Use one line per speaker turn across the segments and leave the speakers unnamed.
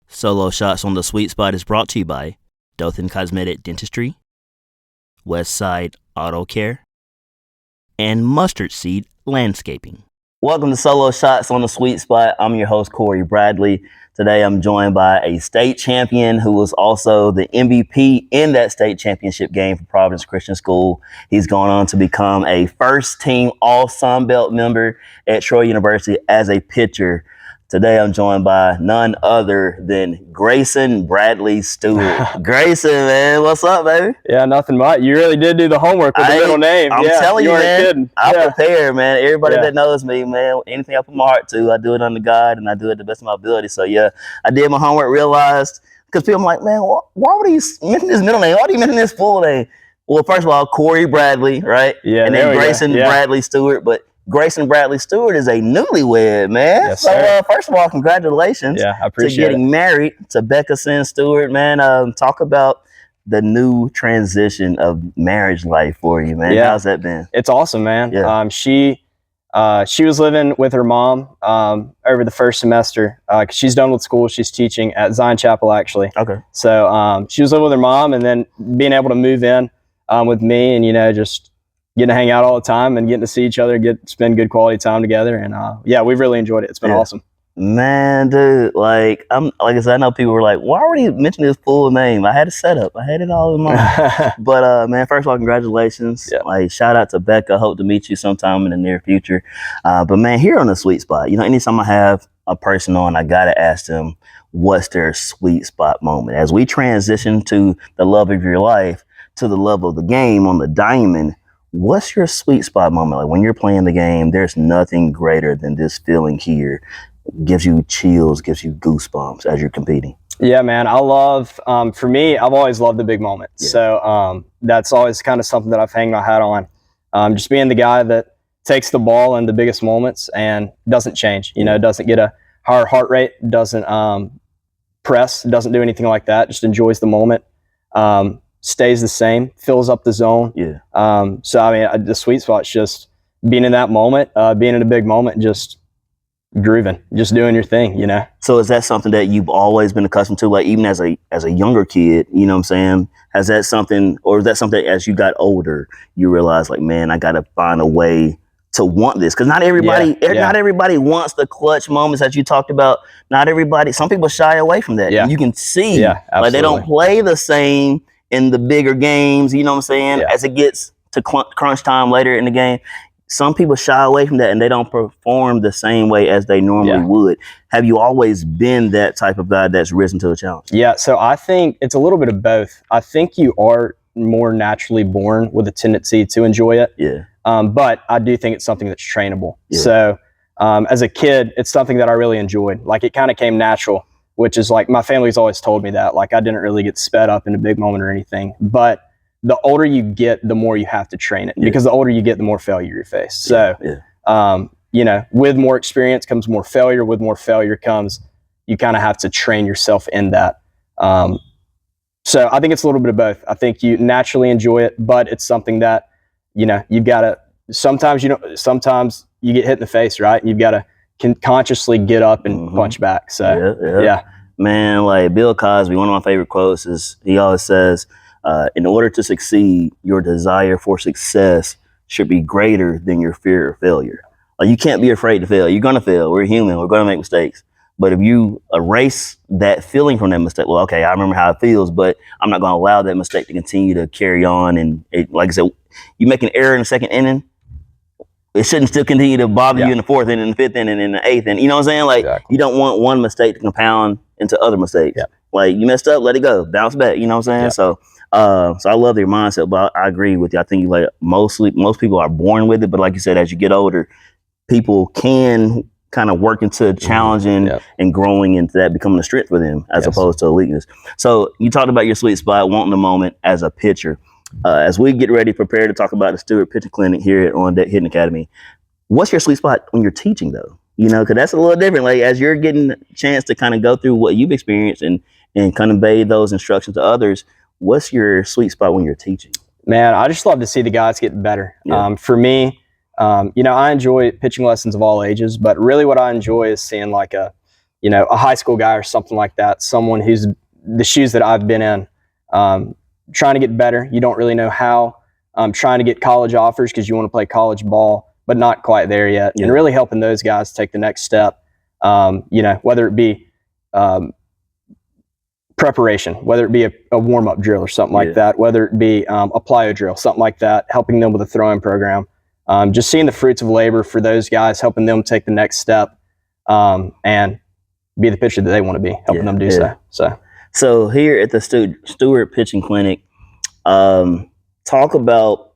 Solo Shots on the Sweet Spot is brought to you by Dothan Cosmetic Dentistry, Westside Auto Care, and Mustard Seed Landscaping. Welcome to Solo Shots on the Sweet Spot. I'm your host, Corey Bradley. Today I'm joined by a state champion who was also the MVP in that state championship game for Providence Christian School. He's gone on to become a first-team All-Sun Belt member at Troy University as a pitcher. Today I'm joined by none other than Grayson Bradley Stewart. Grayson, man, what's up, baby?
Yeah, nothing much. You really did do the homework with the middle name.
I'm telling you, man.
Kidding.
I'm prepared, man. Everybody that knows me, man, anything I put my heart to, I do it under God and I do it the best of my ability. So, yeah, I did my homework, realized, because people are like, man, why would he mention his middle name? Why do you mention his full name? Well, first of all, Corey Bradley, right?
Yeah,
and then Grayson Bradley Stewart. But Grayson Bradley Stewart is a newlywed, man.
Yes,
so, first of all, congratulations
I appreciate
to getting married to Becca Sin Stewart, man. Talk about the new transition of marriage life for you, man.
Yeah.
How's that been?
It's awesome, man.
Yeah.
She was living with her mom over the first semester. She's done with school. She's teaching at Zion Chapel, actually.
Okay.
So she was living with her mom, and then being able to move in with me, and just getting to hang out all the time and getting to see each other, spend good quality time together. And we've really enjoyed it. It's been awesome.
Man, dude, like I said, I know people were like, why would he mention his full name? I had a setup. I had it all in mind. But man, first of all, congratulations.
Yeah.
Like, shout out to Becca. Hope to meet you sometime in the near future. But man, here on the Sweet Spot, anytime I have a person on, I gotta ask them what's their sweet spot moment. As we transition to the love of your life, to the love of the game on the diamond, what's your sweet spot moment? Like when you're playing the game, there's nothing greater than this feeling here. Gives you chills, gives you goosebumps as you're competing.
Yeah, man. I love, for me, I've always loved the big moment. Yeah. So that's always kind of something that I've hanged my hat on. Just being the guy that takes the ball in the biggest moments and doesn't change, doesn't get a higher heart rate, doesn't press, doesn't do anything like that, just enjoys the moment. Stays the same, fills up the zone.
Yeah.
The sweet spot's just being in that moment, being in a big moment, just grooving, just doing your thing,
So is that something that you've always been accustomed to, like even as a younger kid, you know what I'm saying? Has that something, or is that something as you got older, you realize like, man, I got to find a way to want this? Because not everybody wants the clutch moments that you talked about. Not everybody, some people shy away from that.
Yeah.
And you can see, like they don't play the same in the bigger games, you know what I'm saying? Yeah. As it gets to crunch time later in the game, some people shy away from that and they don't perform the same way as they normally would. Have you always been that type of guy that's risen to the challenge? Yeah,
so I think it's a little bit of both. I think you are more naturally born with a tendency to enjoy it.
Yeah.
But I do think it's something that's trainable. Yeah. So as a kid, it's something that I really enjoyed. Like it kind of came natural, which is like my family's always told me that. Like I didn't really get sped up in a big moment or anything. But the older you get, the more you have to train it, because the older you get, the more failure you face. So, with more experience comes more failure. With more failure comes, you kind of have to train yourself in that. So I think it's a little bit of both. I think you naturally enjoy it, but it's something that, you've got to, sometimes you get hit in the face, right? You've got to consciously get up and punch back. So, yeah.
Man, like Bill Cosby, one of my favorite quotes is, he always says, in order to succeed, your desire for success should be greater than your fear of failure. Like you can't be afraid to fail. You're going to fail. We're human. We're going to make mistakes. But if you erase that feeling from that mistake, well, okay, I remember how it feels, but I'm not going to allow that mistake to continue to carry on. And like I said, you make an error in the second inning, it shouldn't still continue to bother you in the fourth inning, the fifth inning, and the eighth inning. You know what I'm saying? Like you don't want one mistake to compound into other mistakes.
Yeah.
Like you messed up, let it go, bounce back. You know what I'm saying? Yeah. So I love your mindset, but I agree with you. I think most people are born with it, but like you said, as you get older, people can kind of work into challenging and growing into that, becoming a strength for them as opposed to a weakness. So you talked about your sweet spot, wanting the moment as a pitcher. As we get ready, prepare to talk about the Stewart Pitching Clinic here on that Hitting Academy, what's your sweet spot when you're teaching though? Because that's a little different. Like as you're getting a chance to kind of go through what you've experienced and convey those instructions to others, what's your sweet spot when you're teaching?
Man, I just love to see the guys get better.
Yeah.
For me, I enjoy pitching lessons of all ages, but really what I enjoy is seeing like a a high school guy or something like that, someone who's the shoes that I've been in, trying to get better. You don't really know how. Trying to get college offers because you want to play college ball, but not quite there yet. And really helping those guys take the next step, whether it be preparation, whether it be a warm-up drill or something like that, whether it be a plyo drill, something like that, helping them with a throwing program. Just seeing the fruits of labor for those guys, helping them take the next step and be the pitcher that they want to be, helping them do so.
So here at the Stewart Pitching Clinic, talk about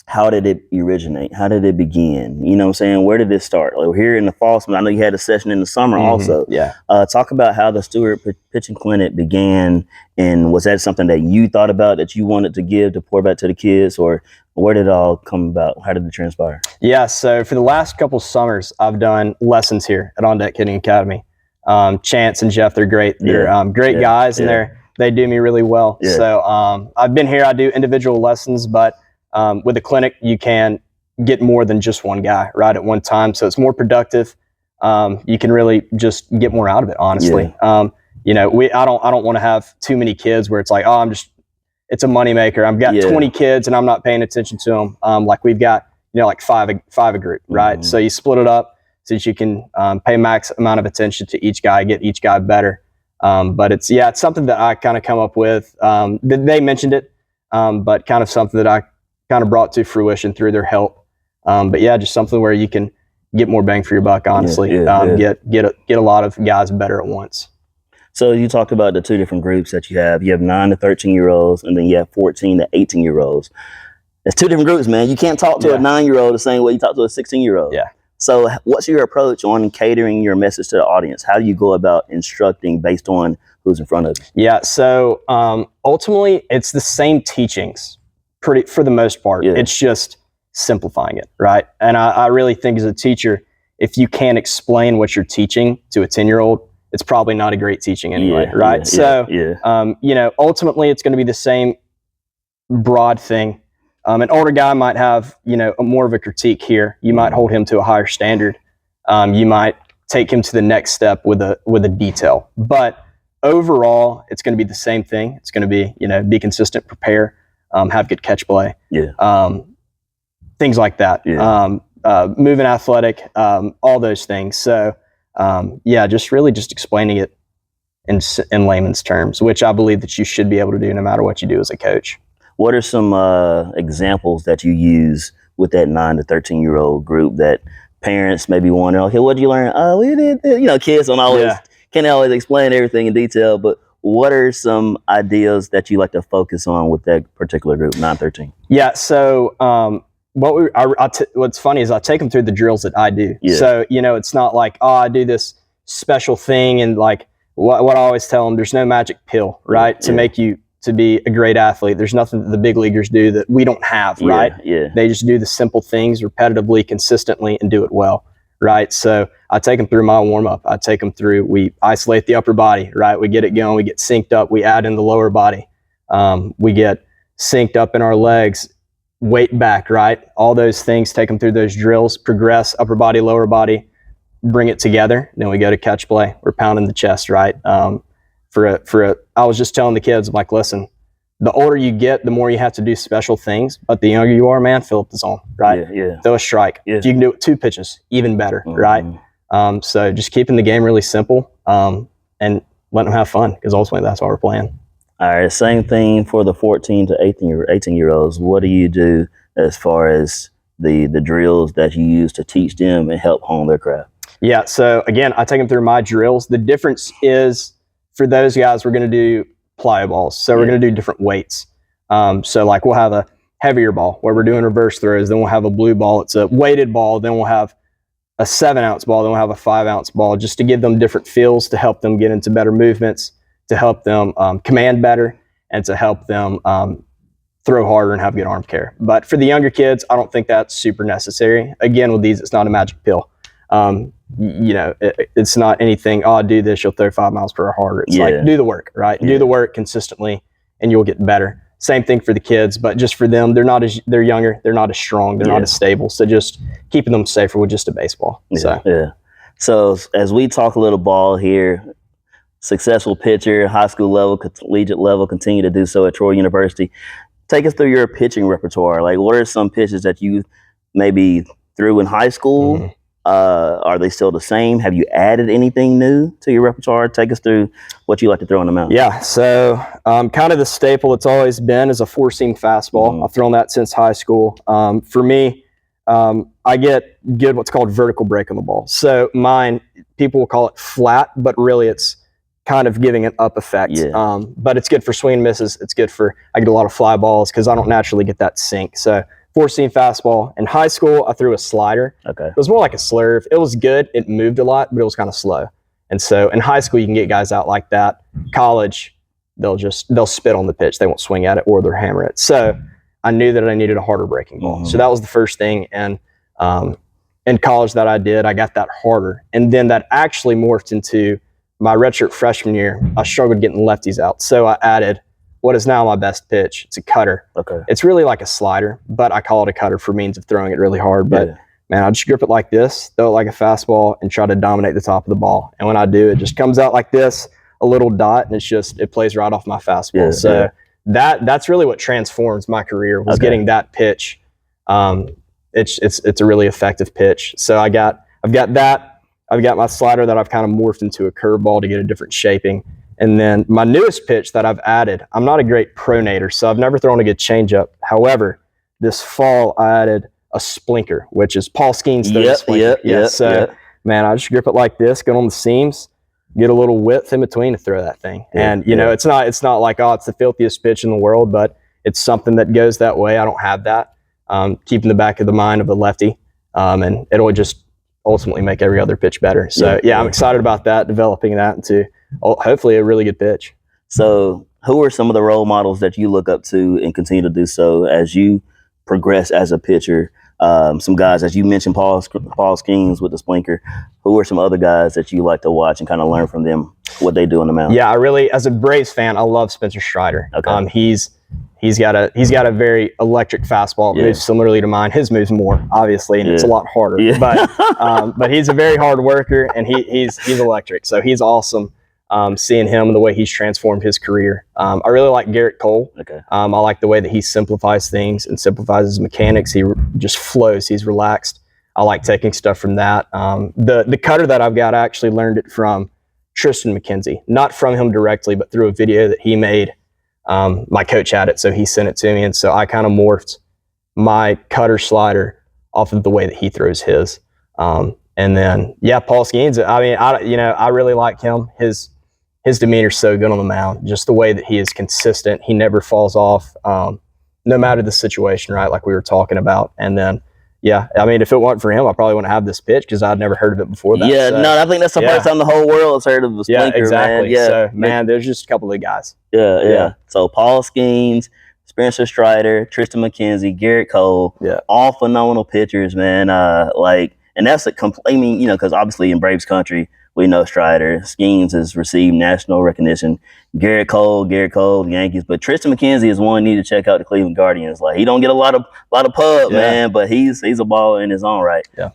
how did it originate? How did it begin? You know what I'm saying? Where did this start? Like, we're here in the fall. I know you had a session in the summer also.
Yeah.
Talk about how the Stewart Pitching Clinic began, and was that something that you thought about that you wanted to give to pour back to the kids, or where did it all come about? How did it transpire?
Yeah, so for the last couple summers, I've done lessons here at On Deck Hitting Academy. Chance and Jeff, they're great. They're great guys, and they do me really well. So I've been here. I do individual lessons, but with the clinic, you can get more than just one guy right at one time. So it's more productive. You can really just get more out of it, honestly. I don't want to have too many kids where it's like, it's a moneymaker. I've got 20 kids and I'm not paying attention to them. Like we've got, like five a group, right? So you split it up so that you can pay max amount of attention to each guy, get each guy better. But it's something that I kind of come up with. They mentioned it, but kind of something that I kind of brought to fruition through their help. But just something where you can get more bang for your buck, honestly. Get a lot of guys better at once.
So you talked about the two different groups that you have. You have 9 to 13-year-olds, and then you have 14 to 18-year-olds. It's two different groups, man. You can't talk to a 9-year-old the same way you talk to a 16-year-old. Yeah. So what's your approach on catering your message to the audience? How do you go about instructing based on who's in front of you? Yeah.
So ultimately, it's the same teachings for the most part. It's just simplifying it, right? And I really think as a teacher, if you can't explain what you're teaching to a 10-year-old, it's probably not a great teaching anyway, right? Ultimately, it's going to be the same broad thing. An older guy might have, more of a critique here. You might hold him to a higher standard. You might take him to the next step with a detail. But overall, it's going to be the same thing. It's going to be, be consistent, prepare, have good catch play. Things like that. Moving athletic, all those things. So, just explaining it in layman's terms, which I believe that you should be able to do no matter what you do as a coach.
What are some examples that you use with that 9 to 13-year-old group that parents maybe wonder, okay, what did you learn? Oh, we did this. Kids can't always explain everything in detail, but what are some ideas that you like to focus on with that particular group, 9-13?
Yeah, so what's funny is I take them through the drills that I do. So, it's not like, I do this special thing, and like what I always tell them, there's no magic pill, right, to make you to be a great athlete. There's nothing that the big leaguers do that we don't have, right? They just do the simple things repetitively, consistently, and do it well, right? So I take them through my warm-up. I take them through, we isolate the upper body, right? We get it going, we get synced up, we add in the lower body. We get synced up in our legs, weight back, right? All those things, take them through those drills, progress, upper body, lower body, bring it together. Then we go to catch play. We're pounding the chest, right? I was just telling the kids, I'm like, listen, the older you get, the more you have to do special things. But the younger you are, man, fill up the zone, right? Throw a strike. If you can do it 2 pitches, even better, right? So just keeping the game really simple and letting them have fun, because ultimately that's why we're playing.
All right, same thing for the 14 to 18-year-olds. What do you do as far as the drills that you use to teach them and help hone their craft?
Yeah, so again, I take them through my drills. The difference is, for those guys, we're going to do plyo balls. So we're going to do different weights. So like we'll have a heavier ball where we're doing reverse throws. Then we'll have a blue ball. It's a weighted ball. Then we'll have a 7-ounce ball. Then we'll have a 5-ounce ball, just to give them different feels, to help them get into better movements, to help them command better, and to help them throw harder and have good arm care. But for the younger kids, I don't think that's super necessary. Again, with these, it's not a magic pill. It's not anything, do this, you'll throw 5 miles per hour harder. It's like, do the work, right? Do the work consistently and you'll get better. Same thing for the kids, but just for them, they're younger, they're not as strong, they're not as stable. So just keeping them safer with just a baseball.
So as we talk a little ball here, successful pitcher, high school level, collegiate level, continue to do so at Troy University. Take us through your pitching repertoire. Like, what are some pitches that you maybe threw in high school?
Mm-hmm.
Are they still the same? Have you added anything new to your repertoire? Take us through what you like to throw on the mound.
Yeah, so kind of the staple it's always been is a four-seam fastball. I've thrown that since high school. For me, I get good what's called vertical break on the ball. So mine, people will call it flat, but really it's kind of giving an up effect.
Yeah.
But it's good for swing and misses. It's good for, I get a lot of fly balls because I don't naturally get that sink. So four-seam fastball. In high school, I threw a slider.
Okay.
It was more like a slurve. It was good. It moved a lot, but it was kind of slow. And so in high school, you can get guys out like that. College, they'll spit on the pitch. They won't swing at it or they'll hammer it. So I knew that I needed a harder breaking ball.
Mm-hmm.
So that was the first thing. And in college that I did, I got that harder. And then that actually morphed into my redshirt freshman year. I struggled getting lefties out. So I added what is now my best pitch. It's a cutter.
Okay.
It's really like a slider, but I call it a cutter for means of throwing it really hard. But man, I just grip it like this, throw it like a fastball, and try to dominate the top of the ball. And when I do, it just comes out like this, a little dot, and it plays right off my fastball. That's really what transforms my career was getting that pitch. It's a really effective pitch. So I've got that. I've got my slider that I've kind of morphed into a curveball to get a different shaping. And then my newest pitch that I've added, I'm not a great pronator, so I've never thrown a good changeup. However, this fall I added a splinker, which is Paul Skeen's splinker. Man, I just grip it like this, go on the seams, get a little width in between to throw that thing. And you know, it's not like, oh, it's the filthiest pitch in the world, but it's something that goes that way. I don't have that. Keep in the back of the mind of a lefty, and it'll just ultimately make every other pitch better. So I'm excited about that, developing that into hopefully a really good pitch.
So who are some of the role models that you look up to and continue to do so as you progress as a pitcher? Some guys, as you mentioned, Paul Skeens with the splinker. Who are some other guys that you like to watch and kind of learn from them, what they do on the mound?
Yeah, I really, as a Braves fan, I love Spencer Strider.
Okay.
He's got a very electric fastball. It moves similarly to mine. His moves more, obviously, and it's a lot harder. Yeah. But he's a very hard worker, and he's electric. So he's awesome. Seeing him and the way he's transformed his career. I really like Garrett Cole.
Okay.
I like the way that he simplifies things and simplifies his mechanics. He just flows. He's relaxed. I like taking stuff from that. The cutter that I've got, I actually learned it from Tristan McKenzie. Not from him directly, but through a video that he made. My coach had it, so he sent it to me. And so I kind of morphed my cutter slider off of the way that he throws his. And then, Paul Skeens, I mean, I really like him. His demeanor's so good on the mound, just the way that he is consistent. He never falls off, no matter the situation, right? Like we were talking about. And then, I mean, if it weren't for him, I probably wouldn't have this pitch because I'd never heard of it before that.
Yeah, so, no, I think that's the first time the whole world has heard of the splinker,
exactly.
Man. Yeah,
so, man, there's just a couple of guys.
Yeah. So Paul Skeens, Spencer Strider, Tristan McKenzie, Garrett Cole, all phenomenal pitchers, man. And that's because obviously in Braves country, we know Strider. Skeens has received national recognition. Garrett Cole, the Yankees. But Tristan McKenzie is one you need to check out the Cleveland Guardians. Like, he don't get a lot of pub, man, but he's a ball in his own right.
Yeah.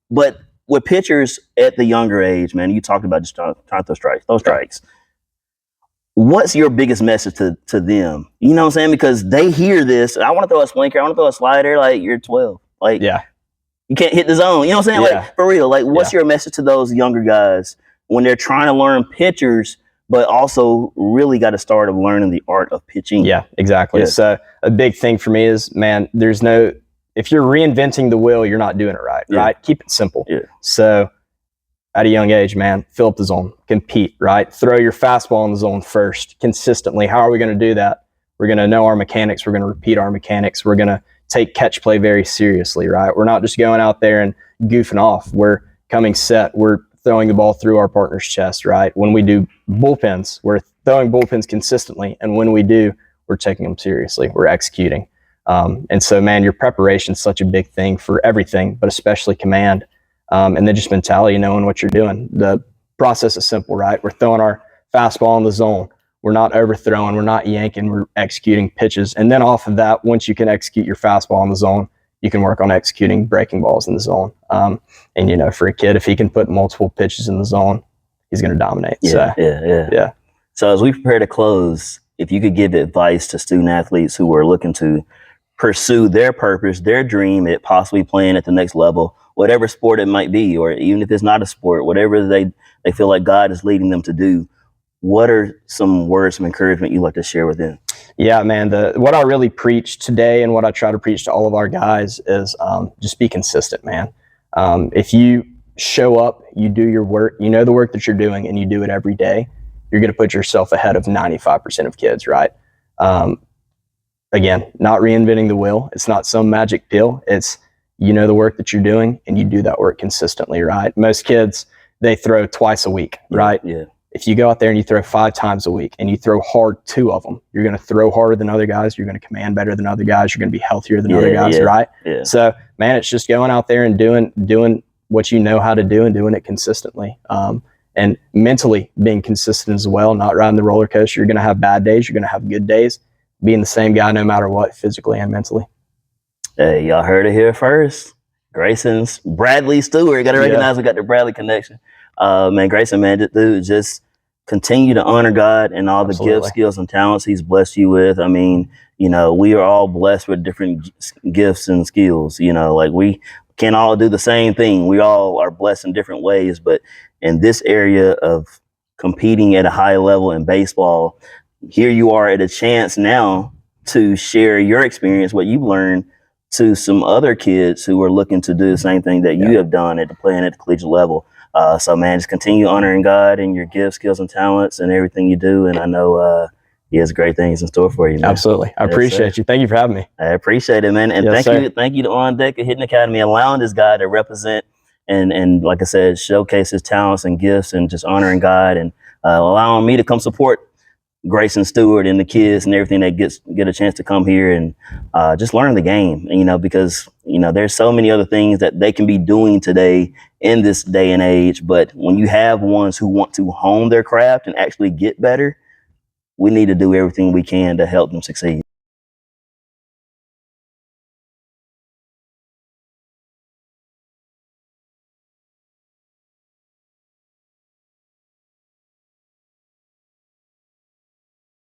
But with pitchers at the younger age, man, you talked about just trying to throw strikes. What's your biggest message to them? You know what I'm saying? Because they hear this. I want to throw a splinker. I want to throw a slider. Like, you're 12. Like, you can't hit the zone. You know what I'm saying?
Yeah.
Like, for real. Like, what's your message to those younger guys when they're trying to learn pitchers, but also really got to start of learning the art of pitching?
Yeah, exactly. Yeah. So a big thing for me is, man, if you're reinventing the wheel, you're not doing it right, right? Keep it simple.
Yeah.
So at a young age, man, fill up the zone, compete, right? Throw your fastball in the zone first, consistently. How are we going to do that? We're going to know our mechanics. We're going to repeat our mechanics. We're going to take catch play very seriously, right? We're not just going out there and goofing off. We're coming set. We're throwing the ball through our partner's chest, right? When we do bullpens, we're throwing bullpens consistently. And when we do, we're taking them seriously. We're executing. And so, man, your preparation is such a big thing for everything, but especially command. And then just mentality, knowing what you're doing. The process is simple, right? We're throwing our fastball in the zone. We're not overthrowing. We're not yanking. We're executing pitches. And then off of that, once you can execute your fastball in the zone, you can work on executing breaking balls in the zone. And, you know, for a kid, if he can put multiple pitches in the zone, he's going to dominate.
Yeah. So as we prepare to close, if you could give advice to student athletes who are looking to pursue their purpose, their dream at possibly playing at the next level, whatever sport it might be, or even if it's not a sport, whatever they feel like God is leading them to do, what are some words of encouragement you'd like to share with them?
Yeah, man, what I really preach today and what I try to preach to all of our guys is just be consistent, man. If you show up, you do your work, you know the work that you're doing, and you do it every day, you're going to put yourself ahead of 95% of kids, right? Again, not reinventing the wheel. It's not some magic pill. It's, you know the work that you're doing, and you do that work consistently, right? Most kids, they throw twice a week, right?
Yeah.
If you go out there and you throw 5 times a week and you throw hard 2 of them, you're going to throw harder than other guys. You're going to command better than other guys. You're going to be healthier than other guys, right?
Yeah.
So, man, it's just going out there and doing what you know how to do and doing it consistently. And mentally being consistent as well, not riding the roller coaster. You're going to have bad days. You're going to have good days. Being the same guy no matter what, physically and mentally.
Hey, y'all heard it here first. Grayson's Bradley Stewart. Got to recognize we got the Bradley connection. Man, Grayson, man, dude, just continue to honor God and all the gifts, skills, and talents He's blessed you with. I mean, you know, we are all blessed with different gifts and skills. You know, like we can't all do the same thing. We all are blessed in different ways. But in this area of competing at a high level in baseball, here you are at a chance now to share your experience, what you've learned, to some other kids who are looking to do the same thing that you have done at playing at the collegiate level. So, man, just continue honoring God and your gifts, skills, and talents and everything you do. And I know He has great things in store for you, man.
Absolutely. I appreciate you. Thank you for having me.
I appreciate it, man. And thank you to On Deck at Hitting Academy, allowing this guy to represent and like I said, showcase his talents and gifts and just honoring God and allowing me to come support Grayson Stewart and the kids and everything that get a chance to come here and just learn the game. And, you know, because, you know, there's so many other things that they can be doing today in this day and age. But when you have ones who want to hone their craft and actually get better, we need to do everything we can to help them succeed.